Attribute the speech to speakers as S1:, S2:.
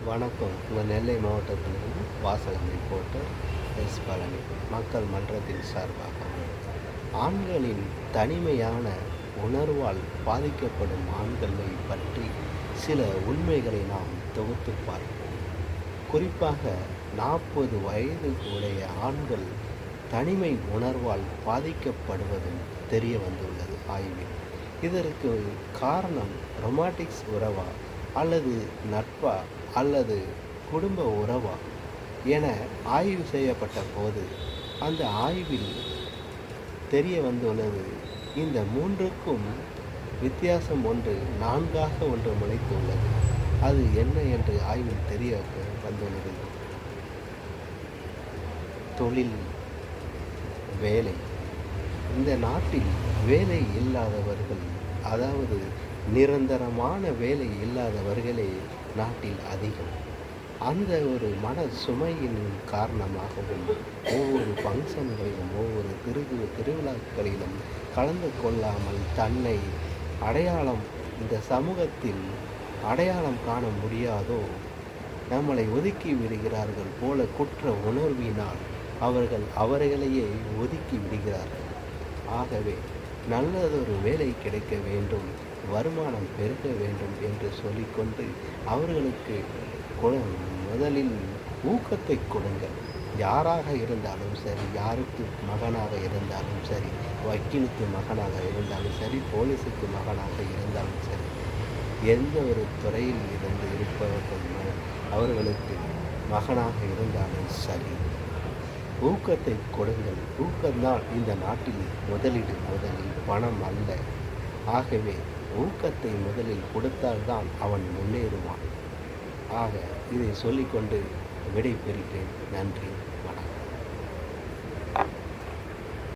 S1: வணக்கம். உங்கள் நெல்லை மாவட்டத்திலிருந்து வாசகம் ரிப்போர்ட்டர் பழனி. மக்கள் மன்றத்தின் சார்பாக ஆண்களின் தனிமையான உணர்வால் பாதிக்கப்படும் ஆண்களை பற்றி சில உண்மைகளை நாம் தொகுத்து பார்ப்போம். குறிப்பாக 40 வயது உடைய ஆண்கள் தனிமை உணர்வால் பாதிக்கப்படுவதும் தெரிய வந்துள்ளது ஆய்வில். இதற்கு காரணம் ரொமாட்டிக்ஸ் உறவா அல்லது நட்பா அல்லது குடும்ப உறவா என ஆய்வு செய்யப்பட்ட போது அந்த ஆய்வில் தெரிய வந்துள்ளது. இந்த மூன்றுக்கும் வித்தியாசம் ஒன்று நான்காக ஒன்று முளைத்துள்ளது. அது என்ன என்று ஆய்வில் தெரிய வந்துள்ளது. தொழில், வேலை. இந்த நாட்டில் வேலை இல்லாதவர்கள், அதாவது நிரந்தரமான வேலை இல்லாதவர்களே நாட்டில் அதிகம். அந்த ஒரு மன சுமையின் காரணமாகவும் ஒவ்வொரு ஃபங்க்ஷன்களிலும் ஒவ்வொரு திருவிழாக்களிலும் கலந்து கொள்ளாமல் தன்னை இந்த சமூகத்தில் அடையாளம் காண முடியாதோ நம்மளை ஒதுக்கி விடுகிறார்கள் போல குற்ற உணர்வினால் அவர்களையே ஒதுக்கி விடுகிறார்கள். ஆகவே நல்லதொரு வேலை கிடைக்க வேண்டும், வருமானம் பெருக வேண்டும் என்று சொல்லிக்கொண்டு அவர்களுக்கு முதலில் ஊக்கத்தை கொடுங்கள். யாராக இருந்தாலும் சரி, யாருக்கு மகனாக இருந்தாலும் சரி, வக்கீலுக்கு மகனாக இருந்தாலும் சரி, போலீஸுக்கு மகனாக இருந்தாலும் சரி, எந்த ஒரு துறையில் இருந்து இருப்பவர்கள் அவர்களுக்கு மகனாக இருந்தாலும் சரி, ஊக்கத்தை கொடுங்கள். ஊக்கம்தான் இந்த நாட்டில் முதலில் பணம் அல்ல. ஆகவே ஊக்கத்தை முதலில் கொடுத்தால்தான் அவன் முன்னேறுவான். ஆக இதை சொல்லிக்கொண்டு விடை பெறுகிறேன். நன்றி, வணக்கம்.